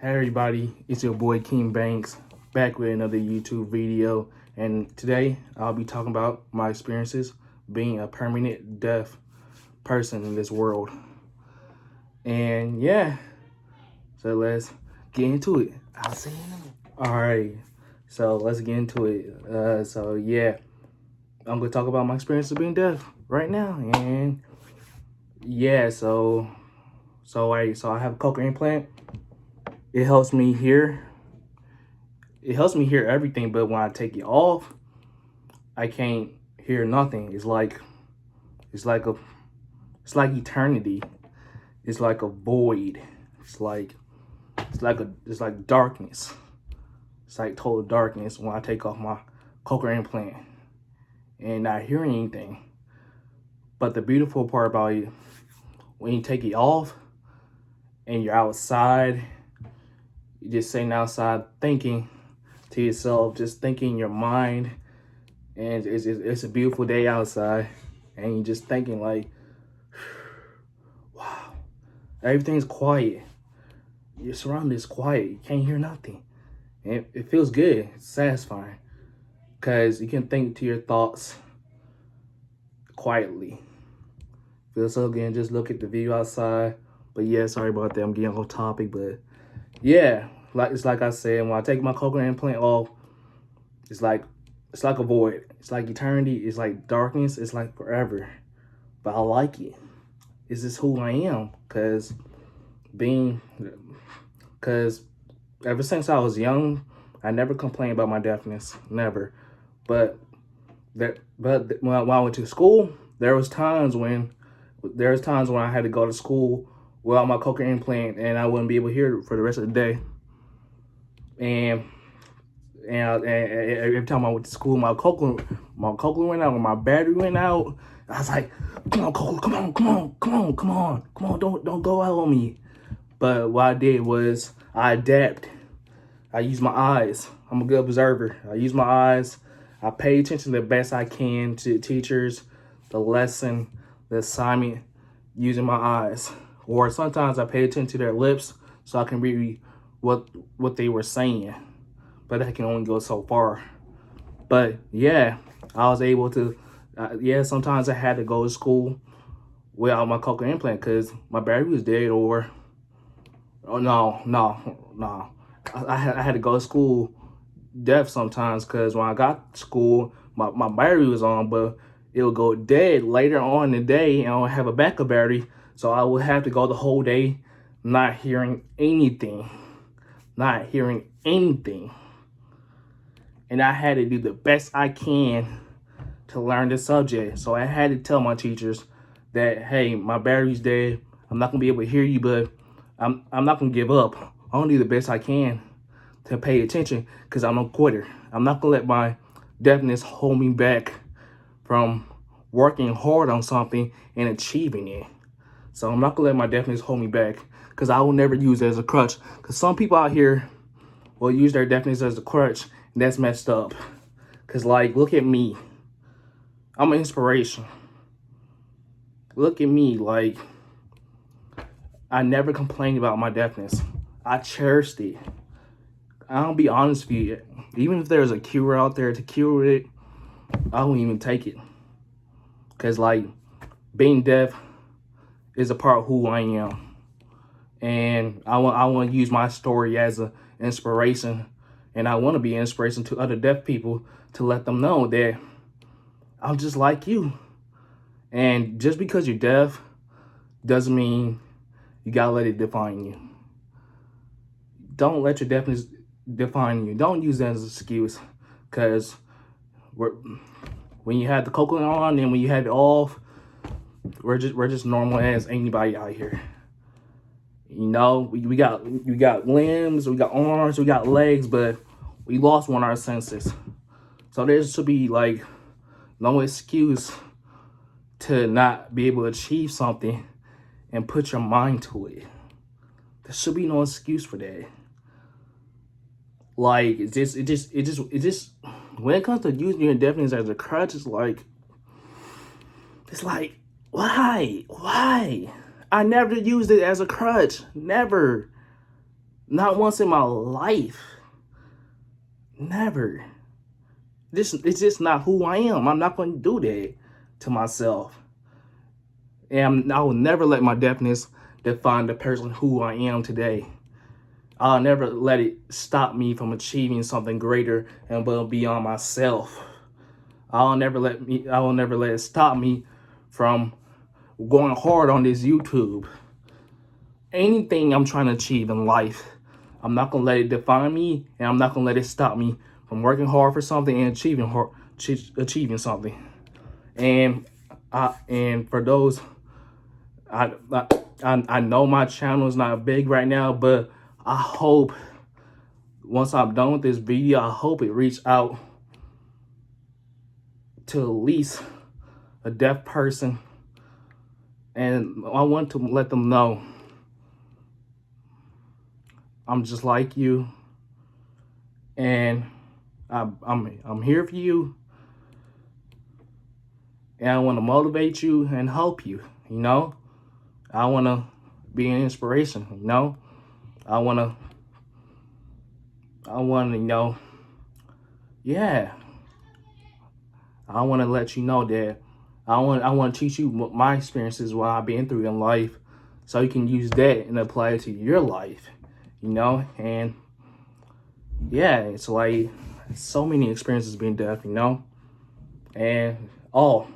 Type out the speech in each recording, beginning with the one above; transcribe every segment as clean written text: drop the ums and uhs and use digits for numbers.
Hey everybody, it's your boy King Banks back with another YouTube video, and today I'll be talking about my experiences being a permanent deaf person in this world. And yeah, so let's get into it. I'll see you in a minute. Alright, so let's get into it. So yeah, I'm gonna talk about my experience of being deaf right now. And yeah, so I have a cochlear implant. It helps me hear. It helps me hear everything, but when I take it off, I can't hear nothing. It's like eternity. It's like a void. It's like darkness. It's like total darkness when I take off my cochlear implant and not hearing anything. But the beautiful part about it, when you take it off and you're outside, you're just sitting outside thinking to yourself, just thinking in your mind, and it's a beautiful day outside, and you're just thinking like, wow, everything's quiet. Your surroundings is quiet. You can't hear nothing. And it feels good. It's satisfying because you can think to your thoughts quietly. Feels so good. Just look at the view outside. But yeah, sorry about that. I'm getting off topic, but yeah, it's like I said, when I take my cochlear implant off, it's like a void. It's like eternity. It's like darkness. It's like forever. But I like it. It's just who I am. Cause ever since I was young, I never complained about my deafness. Never. But when I went to school, there was times when I had to go to school without my cochlear implant, and I wouldn't be able to hear for the rest of the day. And every time I went to school, my cochlear went out, or my battery went out. I was like, come on, cochlear, come on, don't go out on me. But what I did was I adapt. I use my eyes. I'm a good observer. I use my eyes. I pay attention the best I can to the teachers, the lesson, the assignment, using my eyes. Or sometimes I pay attention to their lips so I can read what they were saying. But I can only go so far. But yeah, I was able to, sometimes I had to go to school without my cochlear implant because my battery was dead, or no. I had to go to school deaf sometimes because when I got to school, my battery was on, but it would go dead later on in the day, and I don't have a backup battery, so I would have to go the whole day not hearing anything. And I had to do the best I can to learn the subject. So I had to tell my teachers that, hey, my battery's dead. I'm not gonna be able to hear you, but I'm not gonna give up. I'm gonna do the best I can to pay attention because I'm no quitter. I'm not gonna let my deafness hold me back from working hard on something and achieving it. So I'm not gonna let my deafness hold me back because I will never use it as a crutch. Because some people out here will use their deafness as a crutch, and that's messed up. Because like, look at me. I'm an inspiration. Look at me, like, I never complained about my deafness. I cherished it. I'll be honest with you. Even if there's a cure out there to cure it, I won't even take it. Because, like, being deaf is a part of who I am. And I want to use my story as an inspiration. And I want to be an inspiration to other deaf people to let them know that I'm just like you. And just because you're deaf doesn't mean you gotta let it define you. Don't let your deafness define you. Don't use that as an excuse. Because when you have the cochlear on and when you have it off, we're just normal as anybody out here. You know, we got limbs, we got arms, we got legs, but we lost one of our senses. So there should be like no excuse to not be able to achieve something and put your mind to it. There should be no excuse for that. Like, it just when it comes to using your deafness as a crutch, it's like why? I never used it as a crutch. Never. Not once in my life. Never. It's just not who I am. I'm not going to do that to myself. And I will never let my deafness define the person who I am today. I'll never let it stop me from achieving something greater and well beyond myself. I will never let it stop me from going hard on this YouTube. Anything I'm trying to achieve in life, I'm not gonna let it define me, and I'm not gonna let it stop me from working hard for something and achieving something. And for those, I know my channel is not big right now, but I hope once I'm done with this video, I hope it reach out to at least a deaf person, and I want to let them know I'm just like you, and I'm here for you, and I want to motivate you and help you. You know, I want to be an inspiration. You know, I want to, yeah. I want to let you know that I want to teach you what my experiences, what I've been through in life, so you can use that and apply it to your life. You know, and yeah, it's like so many experiences being deaf. You know, and also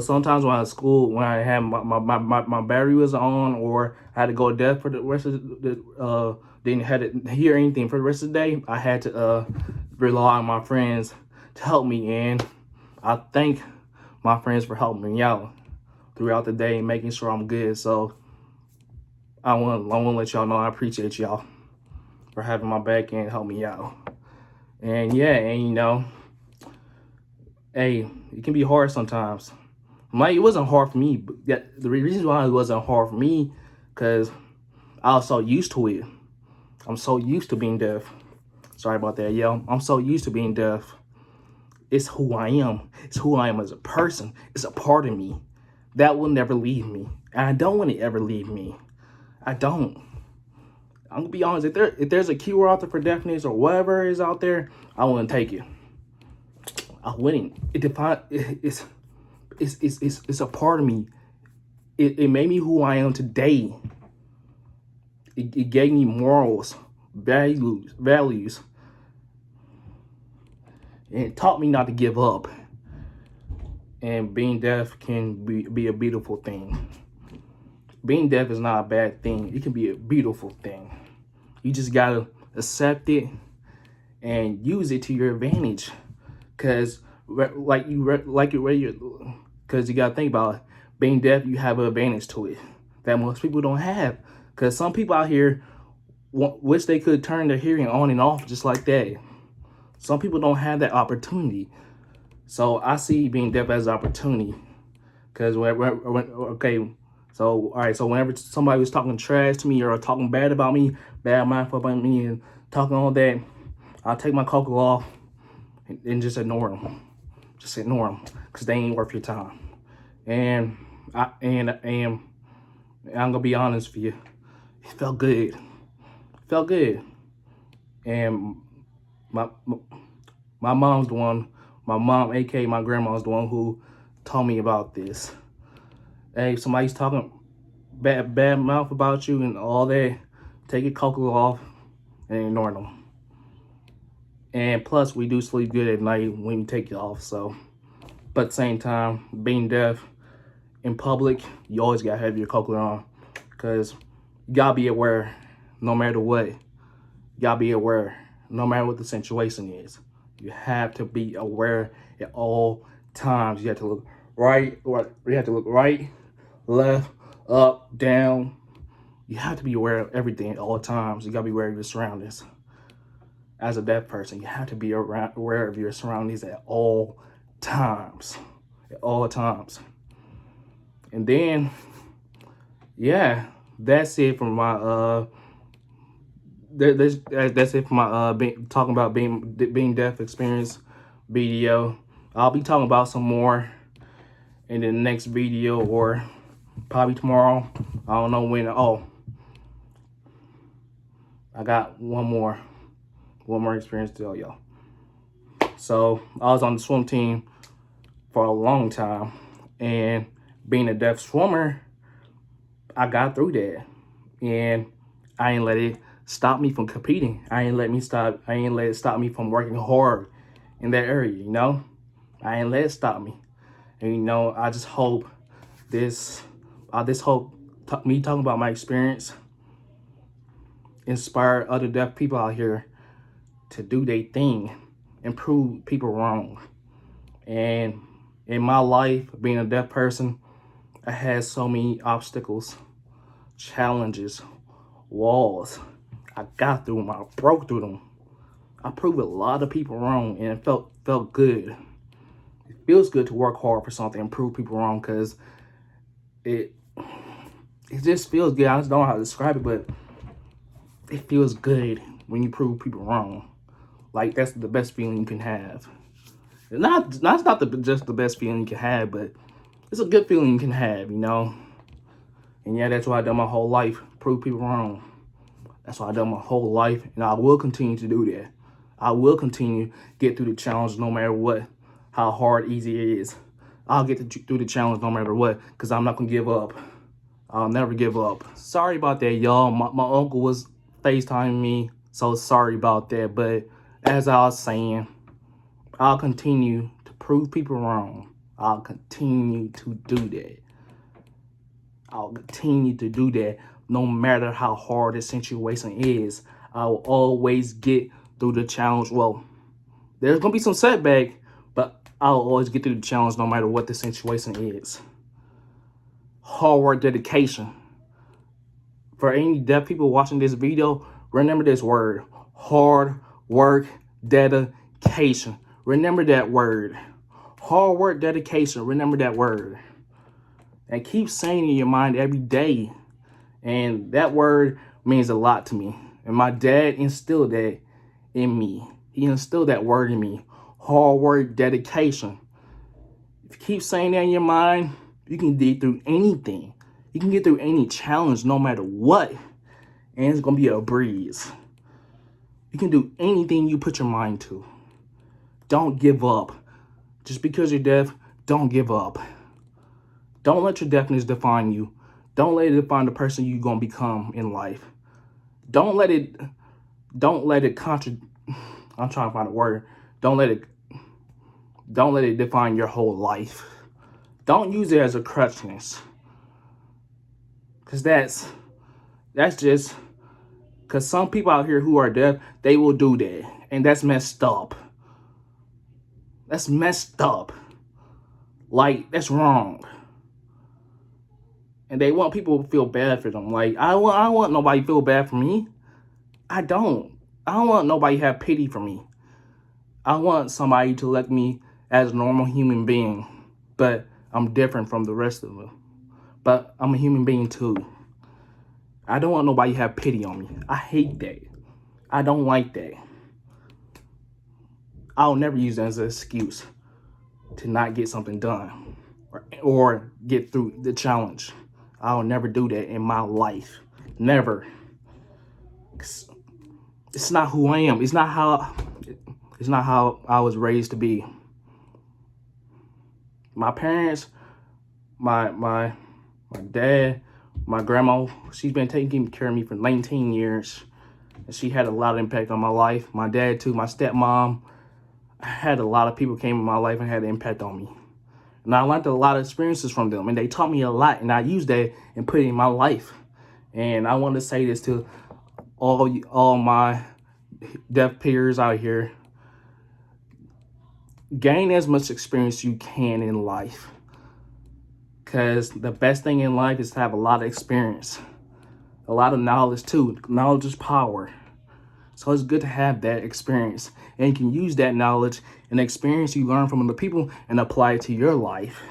sometimes when I was at school, when I had my battery was on, or I had to go deaf for the rest of the didn't had to hear anything for the rest of the day, I had to rely on my friends to help me, and I thank my friends for helping me out throughout the day and making sure I'm good. So I want to let y'all know I appreciate y'all for having my back and help me out. And yeah, and you know, hey, it can be hard sometimes. It wasn't hard for me, but the reason why it wasn't hard for me, because I was so used to it. I'm so used to being deaf. Sorry about that, yo. I'm so used to being deaf. It's who I am. It's who I am as a person. It's a part of me that will never leave me, and I don't want it ever leave me. I don't. I'm gonna be honest. If there's a cure out there for deafness or whatever is out there, I wouldn't take it. I wouldn't. It's a part of me. It made me who I am today. It gave me morals, values, and it taught me not to give up. And being deaf can be a beautiful thing. Being deaf is not a bad thing. It can be a beautiful thing. You just gotta accept it and use it to your advantage. Cause because you gotta think about it. Being deaf, you have an advantage to it that most people don't have. Cause some people out here wish they could turn their hearing on and off just like that. Some people don't have that opportunity. So I see being deaf as an opportunity. Cause so whenever somebody was talking trash to me or talking bad about me, bad mind about me, and talking all that, I'll take my cocoa off and just ignore them. Just ignore them, cause they ain't worth your time. And I'm gonna be honest with you, it felt good. It felt good. And my mom's the one. My mom, aka my grandma's the one who told me about this. Hey, if somebody's talking bad mouth about you and all that, take your cocoa off and ignore them. And plus, we do sleep good at night when you take it off. So, but at the same time, being deaf in public, you always gotta have your cocoa on, because you gotta be aware no matter what. You gotta be aware no matter what the situation is. You have to be aware at all times. You have to look right, left, up, down. You have to be aware of everything at all times. You gotta be aware of your surroundings. As a deaf person, you have to be aware of your surroundings at all times. At all times. And then, yeah, that's it for my that's it for my talking about being deaf experience video. I'll be talking about some more in the next video, or Probably tomorrow. I don't know when. Oh, I got one more experience to tell y'all. So I was on the swim team for a long time, and being a deaf swimmer, I got through that, and I ain't let it stop me from competing. I ain't let it stop me from working hard in that area. I ain't let it stop me. And I just hope this, me talking about my experience inspire other deaf people out here to do their thing and prove people wrong. And in my life, being a deaf person, I had so many obstacles, challenges, walls. I got through them. I broke through them. I proved a lot of people wrong, and it felt good. It feels good to work hard for something and prove people wrong, because it just feels good. I just don't know how to describe it, but it feels good when you prove people wrong. Like, that's the best feeling you can have. It's not just the best feeling you can have, but it's a good feeling you can have, And yeah, that's what I've done my whole life, prove people wrong. That's what I've done my whole life, and I will continue to do that. I will continue to get through the challenge no matter what, how hard, easy it is. I'll get through the challenge no matter what, because I'm not going to give up. I'll never give up. Sorry about that, y'all. My uncle was FaceTiming me, so sorry about that. But as I was saying, I'll continue to prove people wrong. I'll continue to do that. I'll continue to do that no matter how hard the situation is. I will always get through the challenge. Well, there's going to be some setback, but I'll always get through the challenge no matter what the situation is. Hard work, dedication. For any deaf people watching this video, remember this word: hard work, dedication. Remember that word. Hard work, dedication. Remember that word. And keep saying it in your mind every day. And that word means a lot to me. And my dad instilled that in me. He instilled that word in me. Hard work, dedication. If you keep saying that in your mind, you can get through anything. You can get through any challenge no matter what. And it's going to be a breeze. You can do anything you put your mind to. Don't give up. Just because you're deaf, don't give up. Don't let your deafness define you. Don't let it define the person you're going to become in life. Don't let it I'm trying to find a word. Don't let it define your whole life. Don't use it as a crutchness. Because that's just, because some people out here who are deaf, they will do that. And that's messed up. That's messed up. Like, that's wrong. And they want people to feel bad for them. Like, I don't want nobody to feel bad for me. I don't want nobody to have pity for me. I want somebody to look me as a normal human being. But I'm different from the rest of them. But I'm a human being too. I don't want nobody to have pity on me. I hate that. I don't like that. I'll never use that as an excuse to not get something done or get through the challenge. I'll never do that in my life. Never. It's not who I am. It's not how I was raised to be. My parents, my dad, my grandma, she's been taking care of me for 19 years. And she had a lot of impact on my life. My dad too, my stepmom. I had a lot of people came in my life and had an impact on me. And I learned a lot of experiences from them. And they taught me a lot. And I used that and put it in my life. And I want to say this to all my deaf peers out here. Gain as much experience you can in life. Because the best thing in life is to have a lot of experience. A lot of knowledge too. Knowledge is power. So it's good to have that experience. And you can use that knowledge and experience you learn from other people and apply it to your life.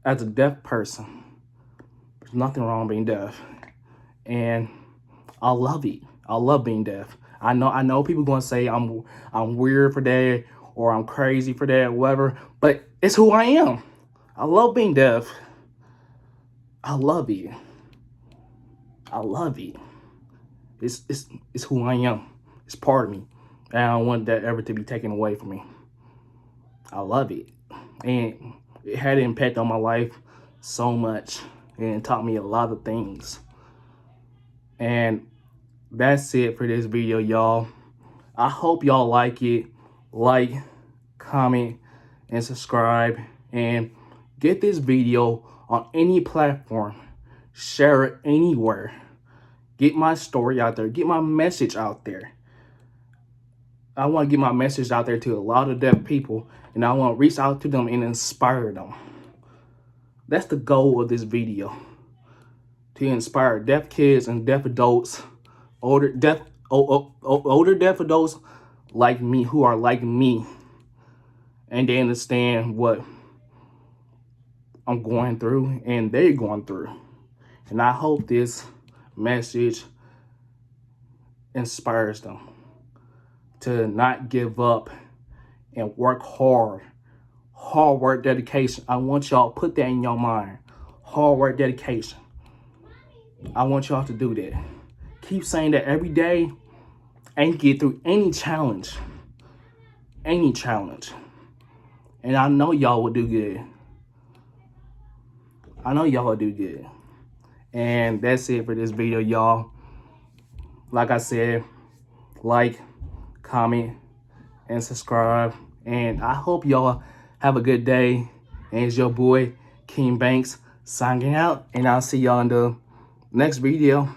As a deaf person, there's nothing wrong being deaf. And I love it. I love being deaf. I know people going to say I'm weird for that or I'm crazy for that, whatever. But it's who I am. I love being deaf. I love it. I love it. It's who I am. It's part of me. And I don't want that ever to be taken away from me. I love it. And it had an impact on my life so much. And it taught me a lot of things. And that's it for this video, y'all. I hope y'all like it. Like, comment, and subscribe. And get this video on any platform. Share it anywhere. Get my story out there. Get my message out there. I want to get my message out there to a lot of deaf people. And I want to reach out to them and inspire them. That's the goal of this video. To inspire deaf kids and deaf adults. Older deaf adults like me, who are like me. And they understand what I'm going through and they're going through. And I hope this message inspires them to not give up and work hard. Hard work, dedication. I want y'all to put that in your mind. Hard work, dedication. I want y'all to do that. Keep saying that every day and get through any challenge. Any challenge. And I know y'all will do good. I know y'all will do good. And that's it for this video, y'all. Like I said, like, comment, and subscribe. And I hope y'all have a good day. And it's your boy, King Banks, signing out. And I'll see y'all in the next video.